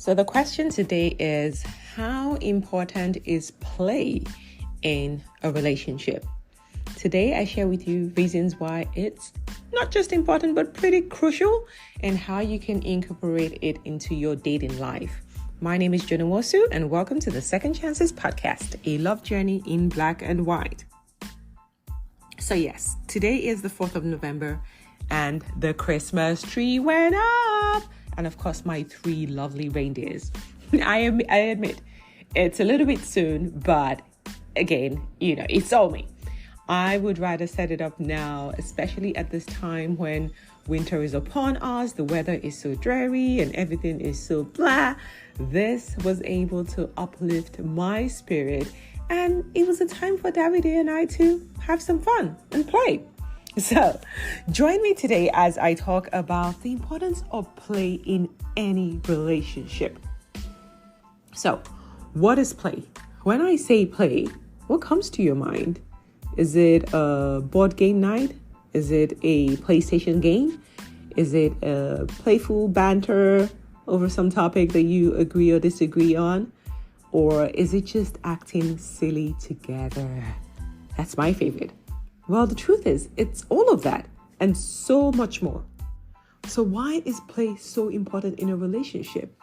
So the question today is, how important is play in a relationship? Today, I share with you reasons why it's not just important, but pretty crucial, and how you can incorporate it into your dating life. My name is Joan Nwosu, and welcome to the Second Chances Podcast, a love journey in black and white. So yes, today is the 4th of November, and the Christmas tree went up. And of course, my 3 lovely reindeers. I admit, it's a little bit soon, but again, it's all me. I would rather set it up now, especially at this time when winter is upon us, the weather is so dreary and everything is so blah. This was able to uplift my spirit, and it was a time for Davide and I to have some fun and play. So, join me today as I talk about the importance of play in any relationship. So, what is play? When I say play, what comes to your mind? Is it a board game night? Is it a PlayStation game? Is it a playful banter over some topic that you agree or disagree on? Or is it just acting silly together? That's my favorite. Well, the truth is, it's all of that and so much more. So why is play so important in a relationship?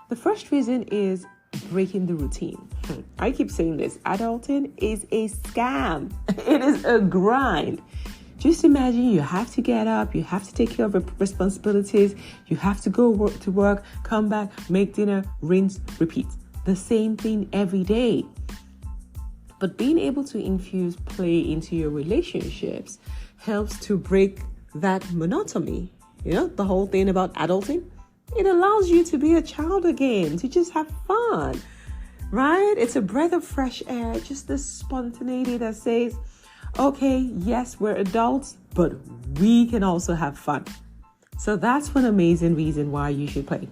The first reason is breaking the routine. I keep saying this. Adulting is a scam. It is a grind. Just imagine you have to get up, you have to take care of responsibilities, you have to go to work, come back, make dinner, rinse, repeat. The same thing every day. But being able to infuse play into your relationships helps to break that monotony. The whole thing about adulting, it allows you to be a child again, to just have fun, right? It's a breath of fresh air, just this spontaneity that says, okay, yes, we're adults, but we can also have fun. So that's one amazing reason why you should play.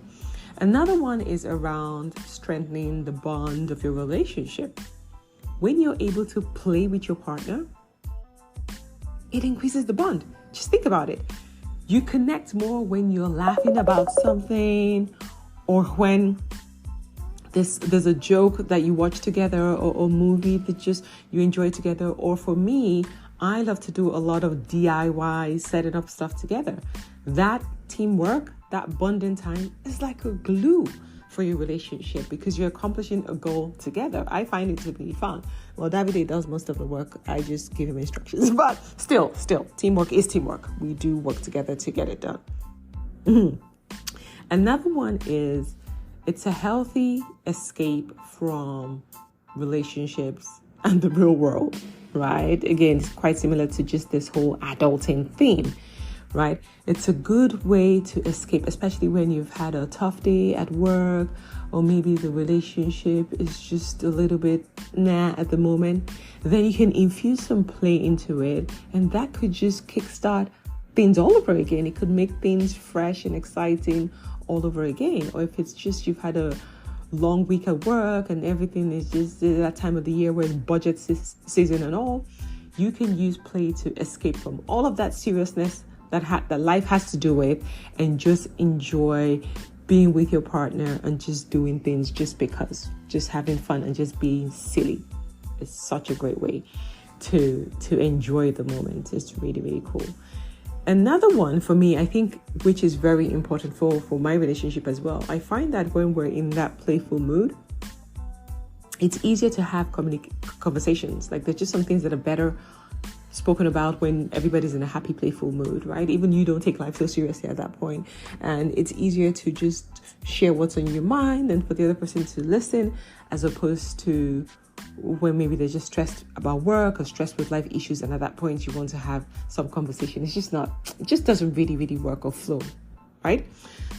Another one is around strengthening the bond of your relationship. When you're able to play with your partner, it increases the bond. Just think about it. You connect more when you're laughing about something, or when there's a joke that you watch together, or a movie that just you enjoy together. Or for me, I love to do a lot of DIY, setting up stuff together. That teamwork, that bonding time is like a glue for your relationship, because you're accomplishing a goal together. I find it to be fun. Well, Davide does most of the work. I just give him instructions. But still, teamwork is teamwork. We do work together to get it done. Another one is, it's a healthy escape from relationships and the real world, right? Again, it's quite similar to just this whole adulting theme, right? It's a good way to escape, especially when you've had a tough day at work, or maybe the relationship is just a little bit at the moment. Then you can infuse some play into it, and that could just kickstart things all over again. It could make things fresh and exciting all over again. Or if it's just you've had a long week at work and everything is just that time of the year where it's budget season and all, you can use play to escape from all of that seriousness that life has to do with, and just enjoy being with your partner and just doing things just because, just having fun and just being silly. It's such a great way to enjoy the moment. It's really, really cool. Another one for me, I think, which is very important for my relationship as well. I find that when we're in that playful mood, it's easier to have conversations. Like, there's just some things that are better spoken about when everybody's in a happy, playful mood, right? Even you don't take life so seriously at that point. And it's easier to just share what's on your mind and for the other person to listen, as opposed to when maybe they're just stressed about work or stressed with life issues. And at that point, you want to have some conversation. It just doesn't really, really work or flow, right?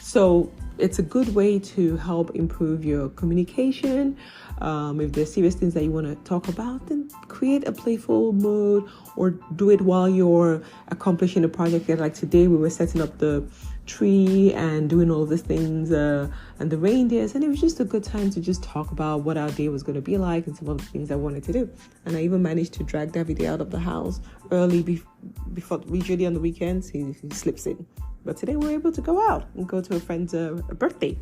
So it's a good way to help improve your communication. If there's serious things that you want to talk about, then create a playful mood, or do it while you're accomplishing a project. Like today, we were setting up the tree and doing all these things and the reindeers, and it was just a good time to just talk about what our day was going to be like and some of the things I wanted to do. And I even managed to drag Davide out of the house early before, usually on the weekends he slips in, but today we were able to go out and go to a friend's birthday.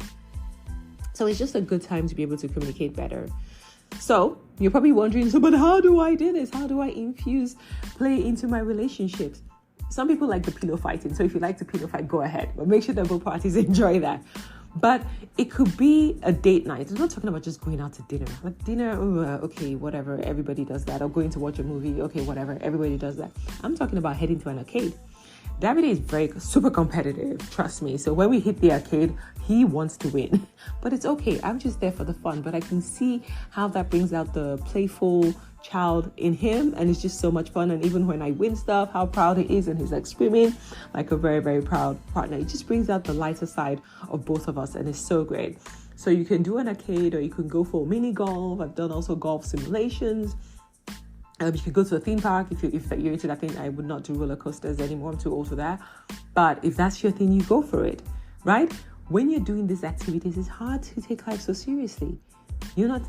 So it's just a good time to be able to communicate better. So you're probably wondering, but how do I do this? How do I infuse play into my relationships? Some people like the pillow fighting. So if you like to pillow fight, go ahead. But make sure that both parties enjoy that. But it could be a date night. I'm not talking about just going out to dinner. Like dinner, okay, whatever. Everybody does that. Or going to watch a movie. Okay, whatever. Everybody does that. I'm talking about heading to an arcade. Davide is super competitive, trust me. So when we hit the arcade, he wants to win. But it's okay. I'm just there for the fun. But I can see how that brings out the playful child in him. And it's just so much fun. And even when I win stuff, how proud he is. And he's like screaming like a very, very proud partner. It just brings out the lighter side of both of us. And it's so great. So you can do an arcade or you can go for mini golf. I've done also golf simulations. You could go to a theme park if you're into that thing. I would not do roller coasters anymore. I'm too old for that. But if that's your thing, you go for it, right? When you're doing these activities, it's hard to take life so seriously. You're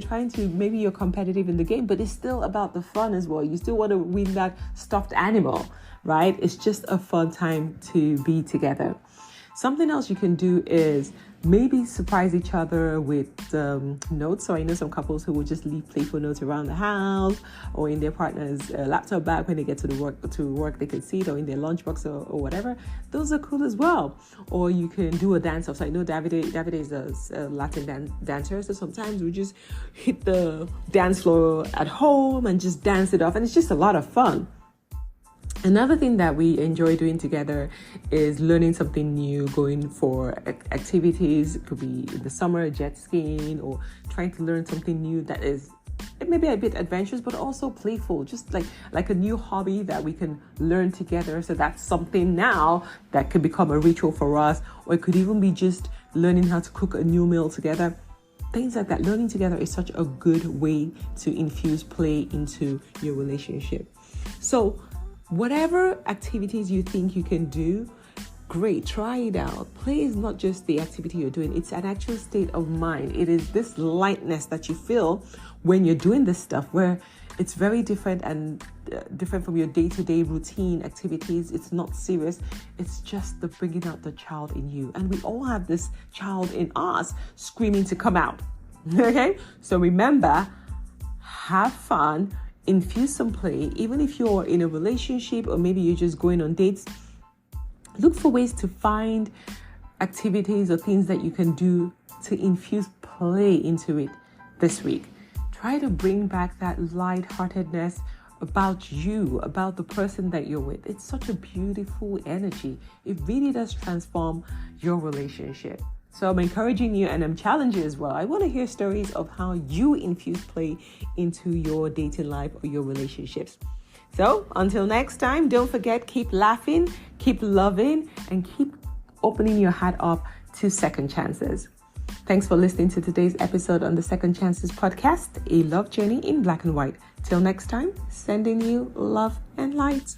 trying to, maybe you're competitive in the game, but it's still about the fun as well. You still want to win that stuffed animal, right? It's just a fun time to be together. Something else you can do is maybe surprise each other with notes. So I know some couples who will just leave playful notes around the house or in their partner's laptop bag when they get to work they can see it, or in their lunchbox or whatever. Those are cool as well. Or you can do a dance off. So I know Davide is a Latin dancer, so sometimes we just hit the dance floor at home and just dance it off, and it's just a lot of fun. Another thing that we enjoy doing together is learning something new, going for activities. It could be in the summer, jet skiing, or trying to learn something new that is maybe a bit adventurous, but also playful, just like a new hobby that we can learn together. So that's something now that could become a ritual for us, or it could even be just learning how to cook a new meal together. Things like that. Learning together is such a good way to infuse play into your relationship. So whatever activities you think you can do, great, try it out. Play is not just the activity you're doing, it's an actual state of mind. It is this lightness that you feel when you're doing this stuff, where it's very different and different from your day-to-day routine activities. It's not serious. It's just the bringing out the child in you. And we all have this child in us screaming to come out. Okay? So remember, have fun. Infuse some play. Even if you're in a relationship or maybe you're just going on dates, look for ways to find activities or things that you can do to infuse play into it this week. Try to bring back that lightheartedness about you, about the person that you're with. It's such a beautiful energy. It really does transform your relationship. So I'm encouraging you and I'm challenging you as well. I want to hear stories of how you infuse play into your dating life or your relationships. So until next time, don't forget, keep laughing, keep loving, and keep opening your heart up to second chances. Thanks for listening to today's episode on the Second Chances podcast, a love journey in black and white. Till next time, sending you love and light.